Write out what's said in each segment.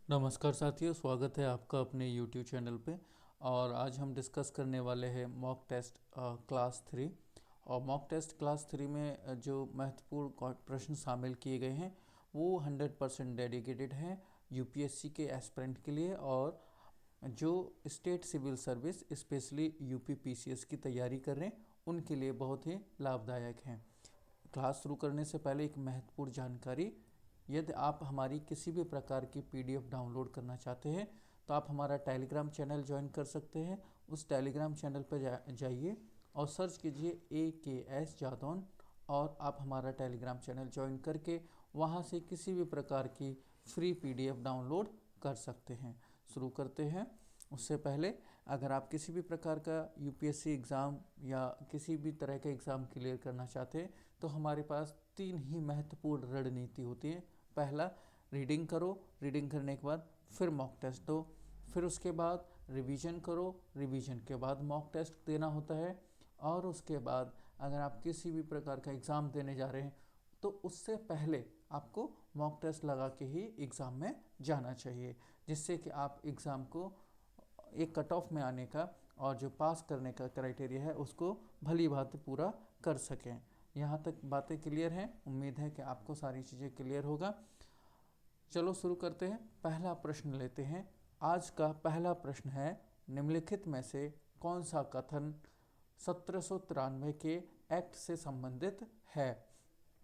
नमस्कार साथियों, स्वागत है आपका अपने YouTube चैनल पे। और आज हम डिस्कस करने वाले हैं मॉक टेस्ट क्लास 3। और मॉक टेस्ट क्लास 3 में जो महत्वपूर्ण प्रश्न शामिल किए गए हैं वो 100% डेडिकेटेड हैं यूपीएससी के एस्पिरेंट के लिए, और जो state civil service specially UP PCS की तैयारी कर रहे हैं उनके लिए बहुत ही लाभदायक हैं। क्लास शुरू करने से पहले एक महत्वपूर्ण जानकारी: यदि आप हमारी किसी भी प्रकार की पीडीएफ डाउनलोड करना चाहते हैं तो आप हमारा टेलीग्राम चैनल ज्वाइन कर सकते हैं। उस टेलीग्राम चैनल पर जाइए और सर्च कीजिए AKS जादौन, और आप हमारा टेलीग्राम चैनल ज्वाइन करके वहां से किसी भी प्रकार की फ्री पीडीएफ डाउनलोड कर सकते हैं। शुरू करते हैं। उससे पहले अगर आप किसी भी प्रकार का यूपीएससी एग्ज़ाम या किसी भी तरह का एग्ज़ाम क्लियर करना चाहते हैं तो हमारे पास 3 ही महत्वपूर्ण रणनीति होती है। पहला, रीडिंग करो, रीडिंग करने के बाद फिर मॉक टेस्ट दो, फिर उसके बाद रिवीजन करो, रिवीजन के बाद मॉक टेस्ट देना होता है, और उसके बाद अगर आप किसी भी प्रकार का एग्ज़ाम देने जा रहे हैं तो उससे पहले आपको मॉक टेस्ट लगा के ही एग्ज़ाम में जाना चाहिए, जिससे कि आप एग्ज़ाम को एक कट ऑफ में आने का और जो पास करने का क्राइटेरिया है उसको भली भांति पूरा कर सकें। यहाँ तक बातें क्लियर हैं? उम्मीद है कि आपको सारी चीज़ें क्लियर होगा। चलो शुरू करते हैं। पहला प्रश्न लेते हैं। आज का पहला प्रश्न है, निम्नलिखित में से कौन सा कथन 1793 के एक्ट से संबंधित है?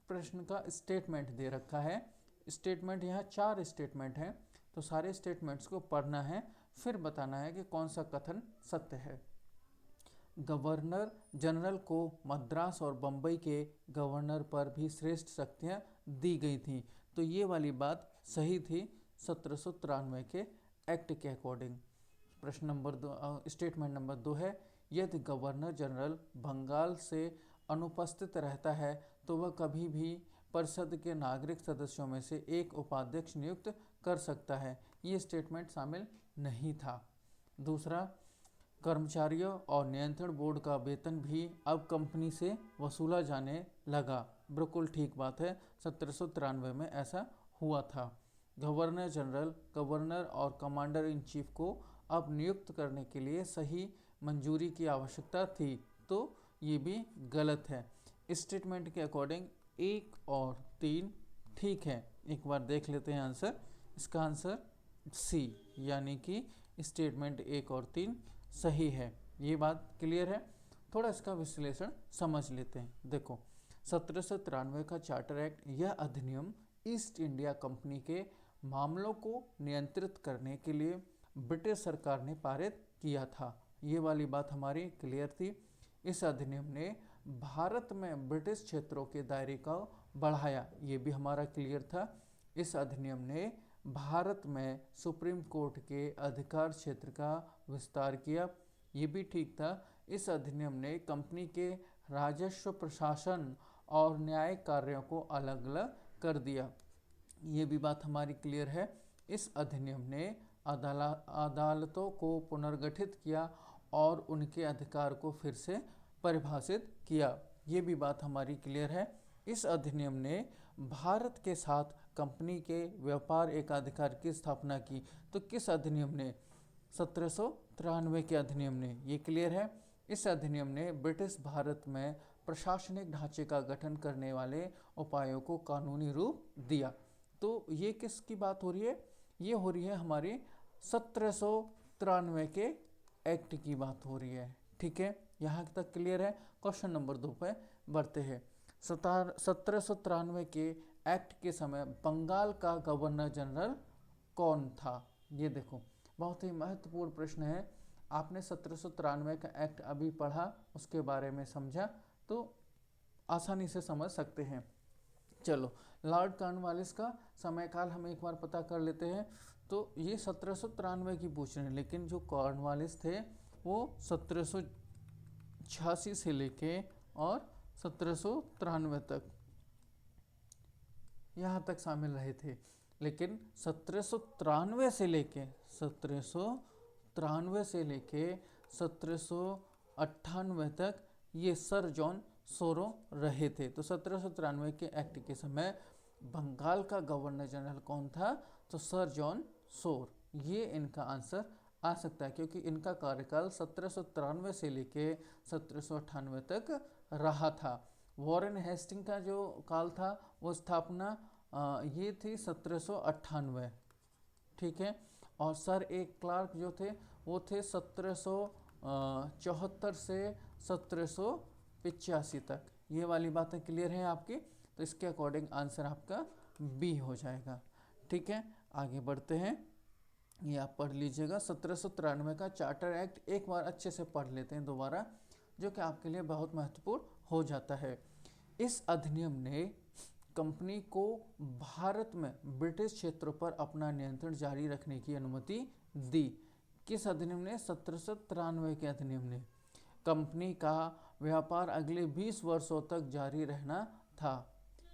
प्रश्न का स्टेटमेंट दे रखा है। स्टेटमेंट यहाँ 4 स्टेटमेंट हैं, तो सारे स्टेटमेंट्स को पढ़ना है, फिर बताना है कि कौन सा कथन सत्य है। गवर्नर जनरल को मद्रास और बम्बई के गवर्नर पर भी श्रेष्ठ शक्तियाँ दी गई थीं, तो ये वाली बात सही थी 1793 के एक्ट के अकॉर्डिंग। प्रश्न नंबर 2, स्टेटमेंट नंबर 2 है, यदि गवर्नर जनरल बंगाल से अनुपस्थित रहता है तो वह कभी भी परिषद के नागरिक सदस्यों में से एक उपाध्यक्ष नियुक्त कर सकता है। ये स्टेटमेंट शामिल नहीं था। दूसरा, कर्मचारियों और नियंत्रण बोर्ड का वेतन भी अब कंपनी से वसूला जाने लगा। बिल्कुल ठीक बात है, 1793 में ऐसा हुआ था। गवर्नर जनरल, गवर्नर और कमांडर इन चीफ को अब नियुक्त करने के लिए सही मंजूरी की आवश्यकता थी, तो ये भी गलत है। स्टेटमेंट के अकॉर्डिंग 1 और 3 ठीक है। एक बार देख लेते हैं आंसर। इसका आंसर सी, यानी कि स्टेटमेंट 1 और 3 सही है। ये बात क्लियर है। थोड़ा इसका विश्लेषण समझ लेते हैं। देखो, 1793 का चार्टर एक्ट, यह अधिनियम ईस्ट इंडिया कंपनी के मामलों को नियंत्रित करने के लिए ब्रिटिश सरकार ने पारित किया था। ये वाली बात हमारी क्लियर थी। इस अधिनियम ने भारत में ब्रिटिश क्षेत्रों के दायरे को बढ़ाया, ये भी हमारा क्लियर था। इस अधिनियम ने भारत में सुप्रीम कोर्ट के अधिकार क्षेत्र का विस्तार किया, ये भी ठीक था। इस अधिनियम ने कंपनी के राजस्व प्रशासन और न्यायिक कार्यों को अलग अलग कर दिया, ये भी बात हमारी क्लियर है। इस अधिनियम ने अदालतों को पुनर्गठित किया और उनके अधिकार को फिर से परिभाषित किया, ये भी बात हमारी क्लियर है। इस अधिनियम ने भारत के साथ कंपनी के व्यापार एकाधिकार की स्थापना की, तो किस अधिनियम ने? 1793 के अधिनियम ने, ये क्लियर है। इस अधिनियम ने ब्रिटिश भारत में प्रशासनिक ढांचे का गठन करने वाले उपायों को कानूनी रूप दिया। तो ये किसकी बात हो रही है? ये हो रही है हमारी 1793 के एक्ट की बात हो रही है। ठीक है, यहाँ तक क्लियर है। क्वेश्चन नंबर 2 पे बढ़ते हैं। 1793 के एक्ट के समय बंगाल का गवर्नर जनरल कौन था? ये देखो, बहुत ही महत्वपूर्ण प्रश्न है। आपने 1793 का एक्ट अभी पढ़ा, उसके बारे में समझा, तो आसानी से समझ सकते हैं। चलो, लॉर्ड कॉर्नवालिस का समयकाल हम एक बार पता कर लेते हैं। तो ये 1793 की पूछ रहे हैं, लेकिन जो कॉर्नवालिस थे वो 1786 से लेके और 1793 तक, यहाँ तक शामिल रहे थे। लेकिन 1793 से लेके 1798 तक ये सर जॉन सोरो रहे थे। तो 1793 के एक्ट के समय बंगाल का गवर्नर जनरल कौन था? तो सर जॉन शोर, ये इनका आंसर आ सकता है क्योंकि इनका कार्यकाल 1793 से लेके 1798 तक रहा था। वॉरेन हेस्टिंग का जो काल था वो स्थापना ये थी 1798, ठीक है। और सर एक क्लार्क जो थे वो थे 1774 से 1785 तक। ये वाली बातें क्लियर हैं आपकी, तो इसके अकॉर्डिंग आंसर आपका बी हो जाएगा, ठीक है। आगे बढ़ते हैं, ये आप पढ़ लीजिएगा 1793 का चार्टर एक्ट, एक बार अच्छे से पढ़ लेते हैं दोबारा, जो कि आपके लिए बहुत महत्वपूर्ण हो जाता है। इस अधिनियम ने कंपनी को भारत में ब्रिटिश क्षेत्रों पर अपना नियंत्रण जारी रखने की अनुमति दी। किस अधिनियम ने? 1793 के अधिनियम ने। कंपनी का व्यापार अगले 20 वर्षों तक जारी रहना था,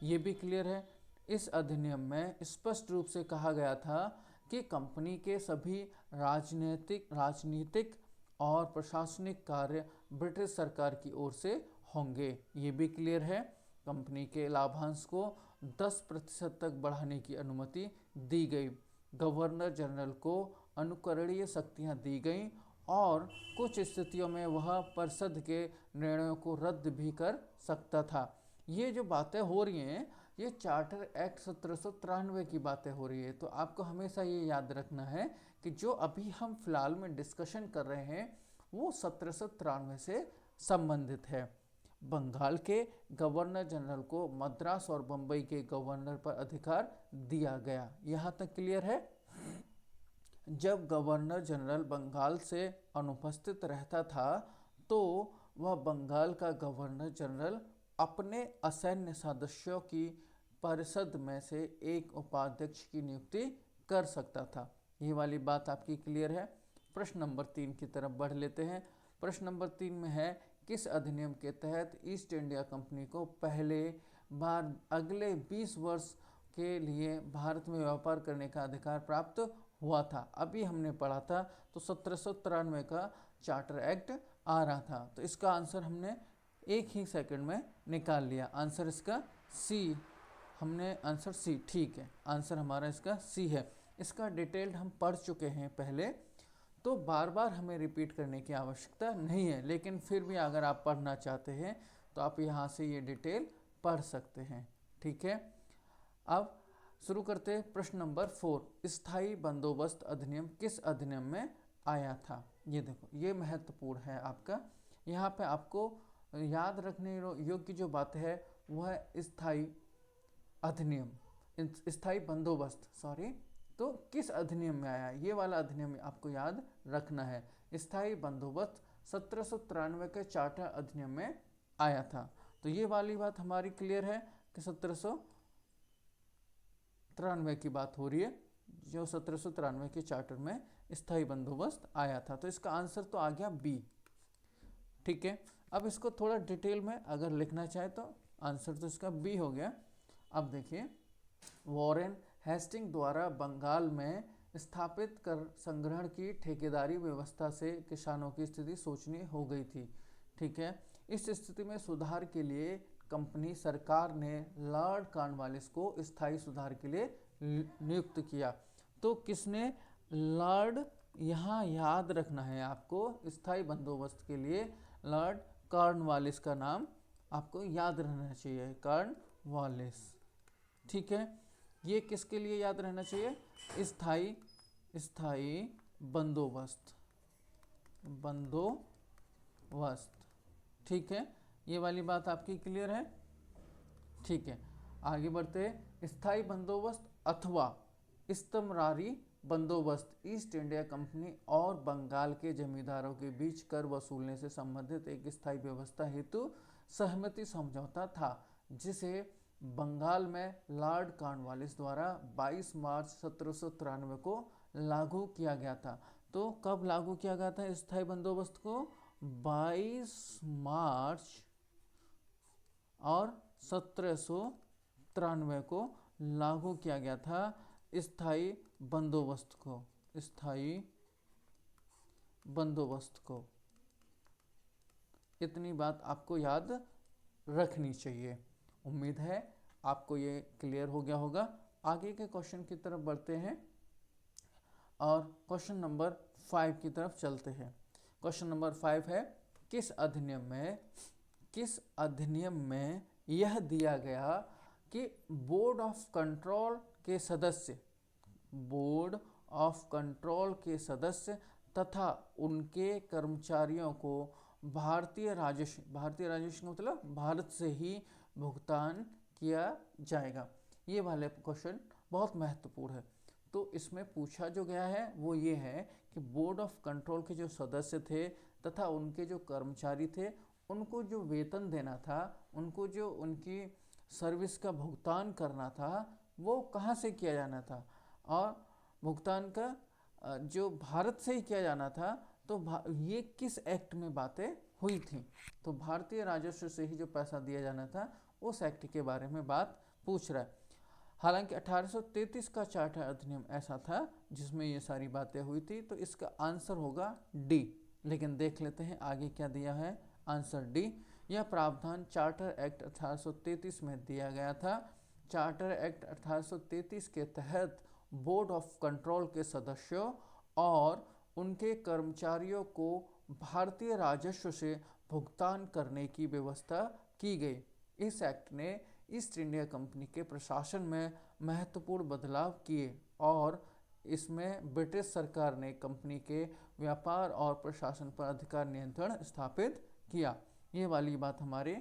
ये भी क्लियर है। इस अधिनियम में स्पष्ट रूप से कहा गया था कि कंपनी के सभी राजनीतिक और प्रशासनिक कार्य ब्रिटिश सरकार की ओर से होंगे, ये भी क्लियर है। कंपनी के लाभांश को 10% तक बढ़ाने की अनुमति दी गई। गवर्नर जनरल को अनुकरणीय शक्तियां दी गईं और कुछ स्थितियों में वह परिषद के निर्णयों को रद्द भी कर सकता था। ये जो बातें हो रही हैं ये चार्टर एक्ट 1793 की बातें हो रही है। तो आपको हमेशा ये याद रखना है कि जो अभी हम फिलहाल में डिस्कशन कर रहे हैं वो 1793 से संबंधित है। बंगाल के गवर्नर जनरल को मद्रास और बम्बई के गवर्नर पर अधिकार दिया गया। यहाँ तक क्लियर है। जब गवर्नर जनरल बंगाल से अनुपस्थित रहता था तो वह बंगाल का गवर्नर जनरल अपने असैन्य सदस्यों की परिषद में से एक उपाध्यक्ष की नियुक्ति कर सकता था। ये वाली बात आपकी क्लियर है। प्रश्न नंबर 3 की तरफ बढ़ लेते हैं। प्रश्न नंबर 3 में है, किस अधिनियम के तहत ईस्ट इंडिया कंपनी को पहले बार अगले 20 वर्ष के लिए भारत में व्यापार करने का अधिकार प्राप्त हुआ था? अभी हमने पढ़ा था तो 1793 का चार्टर एक्ट आ रहा था। तो इसका आंसर हमने एक ही सेकंड में निकाल लिया। आंसर इसका सी, हमने आंसर सी, ठीक है, आंसर हमारा इसका सी है। इसका डिटेल्ड हम पढ़ चुके हैं पहले, तो बार बार हमें रिपीट करने की आवश्यकता नहीं है, लेकिन फिर भी अगर आप पढ़ना चाहते हैं तो आप यहाँ से ये डिटेल पढ़ सकते हैं, ठीक है। अब शुरू करते हैं प्रश्न नंबर 4। स्थायी बंदोबस्त अधिनियम किस अधिनियम में आया था? ये देखो, ये महत्वपूर्ण है आपका। यहाँ पे आपको याद रखने योग्य जो बात है वह स्थायी अधिनियम, स्थायी बंदोबस्त, सॉरी, तो किस अधिनियम में आया? ये वाला अधिनियम आपको याद रखना है। स्थायी बंदोबस्त 1793 के चार्टर अधिनियम में आया था। तो ये वाली बात हमारी क्लियर है कि 1793 की बात हो रही है, जो 1793 के चार्टर में स्थायी बंदोबस्त आया था। तो इसका आंसर तो आ गया बी, ठीक है। अब इसको थोड़ा डिटेल में अगर लिखना चाहे तो आंसर तो इसका बी हो गया। अब देखिए, वॉरेन हेस्टिंग द्वारा बंगाल में स्थापित कर संग्रहण की ठेकेदारी व्यवस्था से किसानों की स्थिति शोचनीय हो गई थी, ठीक है। इस स्थिति में सुधार के लिए कंपनी सरकार ने लॉर्ड कॉर्नवालिस को स्थायी सुधार के लिए नियुक्त किया। तो किसने? लॉर्ड, यहाँ याद रखना है आपको, स्थायी बंदोबस्त के लिए लॉर्ड कॉर्नवालिस का नाम आपको याद रहना चाहिए, कॉर्नवालिस, ठीक है। ये किसके लिए याद रहना चाहिए? स्थायी बंदोबस्त, ठीक है। ये वाली बात आपकी क्लियर है, ठीक है। आगे बढ़ते हैं। स्थायी बंदोबस्त अथवा इस्तमरारी बंदोबस्त ईस्ट इंडिया कंपनी और बंगाल के जमींदारों के बीच कर वसूलने से संबंधित एक स्थायी व्यवस्था हेतु सहमति समझौता था, जिसे बंगाल में लॉर्ड कॉर्नवालिस द्वारा 22 मार्च 1793 को लागू किया गया था। तो कब लागू किया गया था स्थायी बंदोबस्त को? 22 मार्च और 1793 को लागू किया गया था स्थायी बंदोबस्त को। इतनी बात आपको याद रखनी चाहिए। उम्मीद है आपको ये क्लियर हो गया होगा। आगे के क्वेश्चन की तरफ बढ़ते हैं। और क्वेश्चन नंबर 5 की तरफ चलते हैं। क्वेश्चन नंबर 5 है, किस अधिनियम में यह दिया गया कि बोर्ड ऑफ कंट्रोल के सदस्य तथा उनके कर्मचारियों को भारतीय राजस्व का मतलब भारत से ही भुगतान किया जाएगा। ये वाले क्वेश्चन बहुत महत्वपूर्ण है। तो इसमें पूछा जो गया है वो ये है कि बोर्ड ऑफ कंट्रोल के जो सदस्य थे तथा उनके जो कर्मचारी थे, उनको जो वेतन देना था, उनको जो उनकी सर्विस का भुगतान करना था, वो कहाँ से किया जाना था, और भुगतान का जो भारत से ही किया जाना था। तो ये किस एक्ट में बातें हुई थी? तो भारतीय राजस्व से ही जो पैसा दिया जाना था, उस एक्ट के बारे में बात पूछ रहा है। हालांकि 1833 का चार्टर अधिनियम ऐसा था जिसमें ये सारी बातें हुई थी, तो इसका आंसर होगा डी। लेकिन देख लेते हैं आगे क्या दिया है। आंसर डी, यह प्रावधान चार्टर एक्ट 1833 में दिया गया था। चार्टर एक्ट 1833 के तहत बोर्ड ऑफ कंट्रोल के सदस्यों और उनके कर्मचारियों को भारतीय राजस्व से भुगतान करने की व्यवस्था की गई। इस एक्ट ने ईस्ट इंडिया कंपनी के प्रशासन में महत्वपूर्ण बदलाव किए और इसमें ब्रिटिश सरकार ने कंपनी के व्यापार और प्रशासन पर अधिकार नियंत्रण स्थापित किया। ये वाली बात हमारे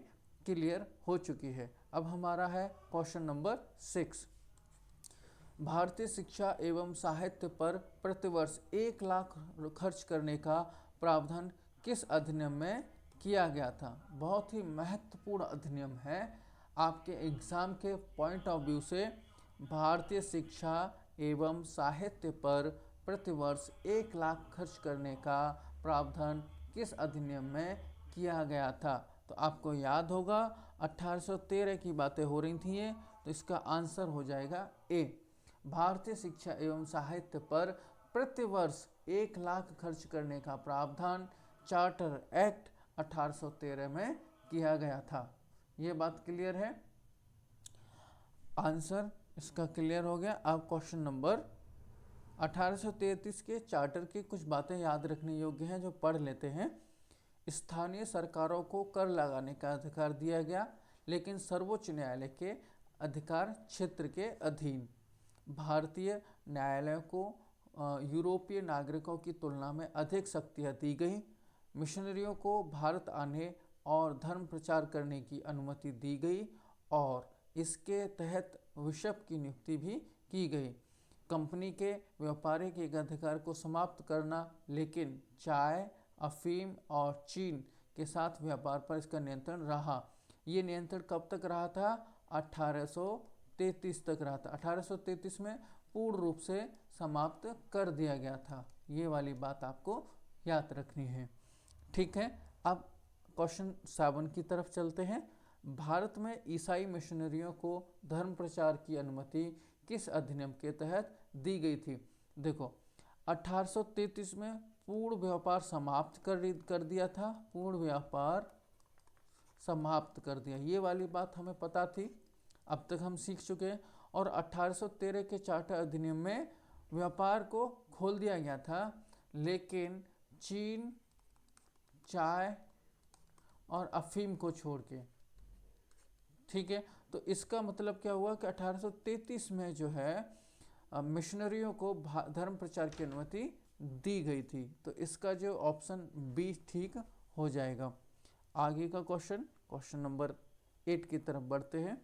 क्लियर हो चुकी है। अब हमारा है क्वेश्चन नंबर 6। भारतीय शिक्षा एवं साहित्य पर प्रतिवर्ष 1 लाख खर्च करने का प्रावधान किस अधिनियम में किया गया था? बहुत ही महत्वपूर्ण अधिनियम है। आपके एग्जाम के पॉइंट ऑफ व्यू से भारतीय शिक्षा एवं साहित्य पर प्रतिवर्ष 1 लाख खर्च करने का प्रावधान किस अधिनियम में किया गया था? तो आपको याद होगा 1813 की बातें हो रही थी, तो इसका आंसर हो जाएगा ए। भारतीय शिक्षा एवं साहित्य पर प्रतिवर्ष 1 लाख खर्च करने का प्रावधान चार्टर एक्ट 1813 में किया गया था। ये बात क्लियर है? आंसर इसका क्लियर हो गया। अब क्वेश्चन नंबर 1833 के चार्टर की कुछ बातें याद रखने योग्य हैं जो पढ़ लेते हैं। स्थानीय सरकारों को कर लगाने का अधिकार दिया गया, लेकिन सर्वोच्च न्यायालय के अधिकार क्षेत्र के अधीन। भारतीय न्यायालयों को यूरोपीय नागरिकों की तुलना में अधिक शक्तियाँ दी गई। मिशनरियों को भारत आने और धर्म प्रचार करने की अनुमति दी गई और इसके तहत बिशप की नियुक्ति भी की गई। कंपनी के व्यापारिक एकाधिकार को समाप्त करना, लेकिन चाय, अफीम और चीन के साथ व्यापार पर इसका नियंत्रण रहा। ये नियंत्रण कब तक रहा था? 1833 तक रहा था। 1833 में पूर्ण रूप से समाप्त कर दिया गया था। ये वाली बात आपको याद रखनी है। ठीक है, अब क्वेश्चन 7 की तरफ चलते हैं। भारत में ईसाई मिशनरियों को धर्म प्रचार की अनुमति किस अधिनियम के तहत दी गई थी? देखो, 1833 में पूर्ण व्यापार समाप्त कर दिया था। पूर्ण व्यापार समाप्त कर दिया, ये वाली बात हमें पता थी, अब तक हम सीख चुके हैं। और 1813 के चार्टर अधिनियम में व्यापार को खोल दिया गया था, लेकिन चीन, चाय और अफीम को छोड़ के। ठीक है, तो इसका मतलब क्या हुआ कि 1833 में जो है मिशनरियों को धर्म प्रचार की अनुमति दी गई थी। तो इसका जो ऑप्शन बी ठीक हो जाएगा। आगे का क्वेश्चन नंबर 8 की तरफ बढ़ते हैं।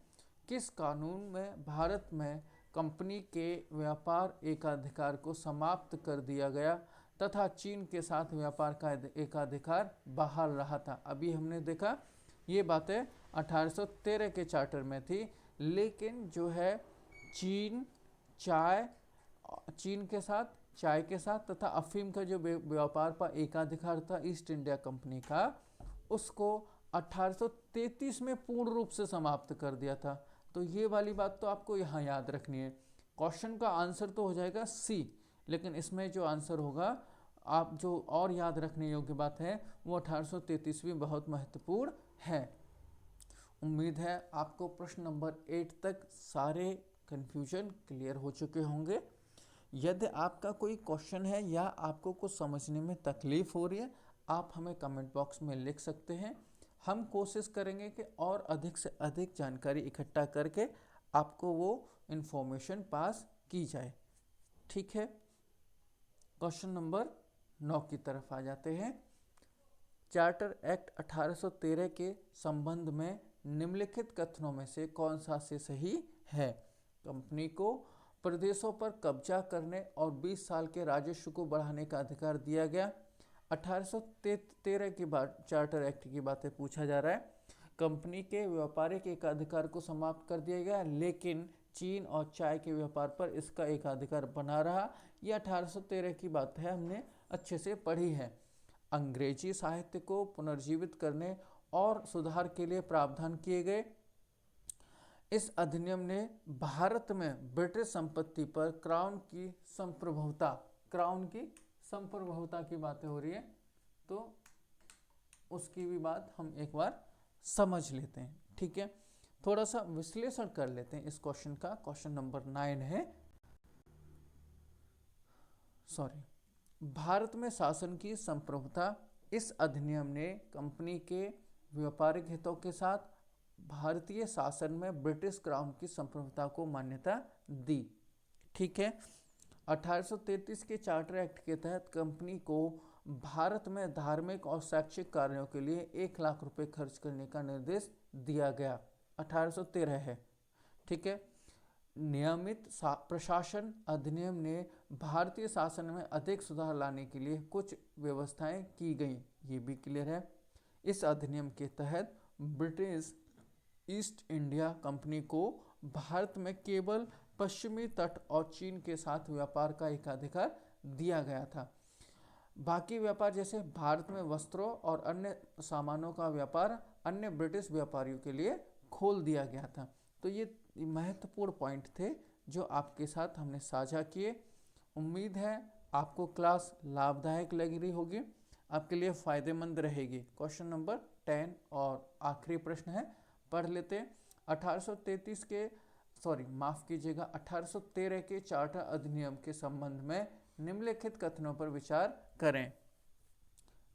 किस कानून में भारत में कंपनी के व्यापार एकाधिकार को समाप्त कर दिया गया तथा चीन के साथ व्यापार का एकाधिकार बहाल रहा था? अभी हमने देखा ये बातें 1813 के चार्टर में थी, लेकिन जो है चीन के साथ, चाय के साथ तथा अफीम का जो व्यापार पर एकाधिकार था ईस्ट इंडिया कंपनी का, उसको 1833 में पूर्ण रूप से समाप्त कर दिया था। तो ये वाली बात तो आपको यहाँ याद रखनी है। क्वेश्चन का आंसर तो हो जाएगा सी, लेकिन इसमें जो आंसर होगा, आप जो और याद रखने योग्य बात है वो 1833 भी बहुत महत्वपूर्ण है। उम्मीद है आपको प्रश्न नंबर 8 तक सारे कन्फ्यूजन क्लियर हो चुके होंगे। यदि आपका कोई क्वेश्चन है या आपको कुछ समझने में तकलीफ हो रही है, आप हमें कमेंट बॉक्स में लिख सकते हैं। हम कोशिश करेंगे कि और अधिक से अधिक जानकारी इकट्ठा करके आपको वो इन्फॉर्मेशन पास की जाए। ठीक है, क्वेश्चन नंबर 9 की तरफ आ जाते हैं। चार्टर एक्ट 1813 के संबंध में निम्नलिखित कथनों में से कौन सा से सही है? कंपनी को प्रदेशों पर कब्जा करने और 20 साल के राजस्व को बढ़ाने का अधिकार दिया गया। 1813 की बात, चार्टर एक्ट की बातें पूछा जा रहा है। कंपनी के व्यापारिक एकाधिकार को समाप्त कर दिया गया, लेकिन चीन और चाय के व्यापार पर इसका एकाधिकार बना रहा। यह 1813 की बात है, हमने अच्छे से पढ़ी है। अंग्रेजी साहित्य को पुनर्जीवित करने और सुधार के लिए प्रावधान किए गए। इस अधिनियम ने भारत में ब्रिटिश संपत्ति पर क्राउन की संप्रभुता की बातें हो रही है, तो उसकी भी बात हम एक बार समझ लेते हैं। ठीक है, थोड़ा सा विश्लेषण कर लेते हैं इस क्वेश्चन का। क्वेश्चन नंबर 9 है, भारत में शासन की संप्रभुता। इस अधिनियम ने कंपनी के व्यापारिक हितों के साथ भारतीय शासन में ब्रिटिश क्राउन की संप्रभुता को मान्यता दी। ठीक है, 1833 के चार्टर एक्ट के तहत कंपनी को भारत में धार्मिक और शैक्षिक कार्यों के लिए 1 लाख रुपए खर्च करने का निर्देश दिया गया। 1813 है। ठीक है, नियमित प्रशासन अधिनियम ने भारतीय शासन में अधिक सुधार लाने के लिए कुछ व्यवस्थाएं की गई, ये भी क्लियर है। इस अधिनियम के तहत ब्रिटिश ईस्ट इंडिया कंपनी को भारत में केवल पश्चिमी तट और चीन के साथ व्यापार का एकाधिकार दिया गया था। बाकी व्यापार जैसे भारत में वस्त्रों और अन्य सामानों का व्यापार अन्य ब्रिटिश व्यापारियों के लिए खोल दिया गया था। तो ये महत्वपूर्ण पॉइंट थे जो आपके साथ हमने साझा किए। उम्मीद है आपको क्लास लाभदायक लग रही होगी, आपके लिए फ़ायदेमंद रहेगी। क्वेश्चन नंबर 10 और आखिरी प्रश्न है, पढ़ लेते हैं। 1813 के चार्टर अधिनियम के संबंध में निम्नलिखित कथनों पर विचार करें।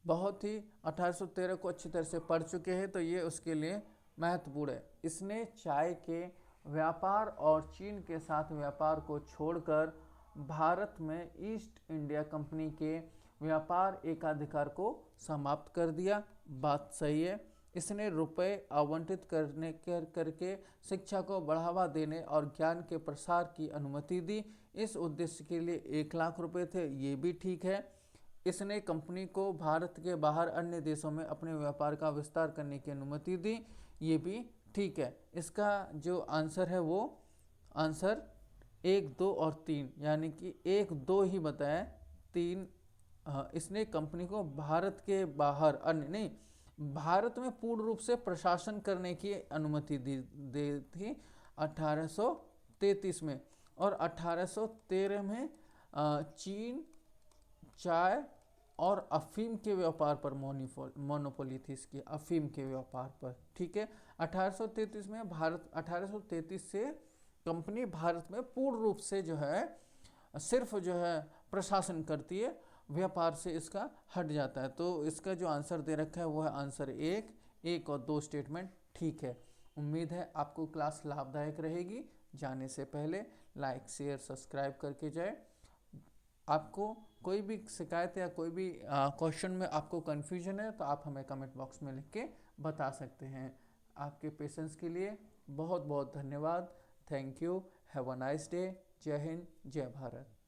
बहुत ही 1813 को अच्छी तरह से पढ़ चुके हैं, तो ये उसके लिए महत्वपूर्ण है। इसने चाय के व्यापार और चीन के साथ व्यापार को छोड़कर भारत में ईस्ट इंडिया कंपनी के व्यापार एकाधिकार को समाप्त कर दिया। बात सही है। इसने रुपए आवंटित करके शिक्षा को बढ़ावा देने और ज्ञान के प्रसार की अनुमति दी। इस उद्देश्य के लिए 1 लाख रुपए थे, ये भी ठीक है। इसने कंपनी को भारत के बाहर अन्य देशों में अपने व्यापार का विस्तार करने की अनुमति दी, ये भी ठीक है। इसका जो आंसर है वो आंसर 1, 2 और 3, यानी कि 1, 2 ही बताया, 3 इसने कंपनी को भारत के बाहर अन्य नहीं, भारत में पूर्ण रूप से प्रशासन करने की अनुमति दी थी 1833 में। और 1813 में चीन चाय और अफीम के व्यापार पर मोनोपोली थी इसकी, अफीम के व्यापार पर। ठीक है, 1833 में 1833 से कंपनी भारत में पूर्ण रूप से जो है सिर्फ जो है प्रशासन करती है, व्यापार से इसका हट जाता है। तो इसका जो आंसर दे रखा है वो है आंसर 1 और 2 स्टेटमेंट ठीक है। उम्मीद है आपको क्लास लाभदायक रहेगी। जाने से पहले लाइक शेयर सब्सक्राइब करके जाए। आपको कोई भी शिकायत या कोई भी क्वेश्चन में आपको कन्फ्यूजन है तो आप हमें कमेंट बॉक्स में लिख के बता सकते हैं। आपके पेशेंस के लिए बहुत बहुत धन्यवाद। Thank you. Have a nice day. जय हिंद, जय भारत।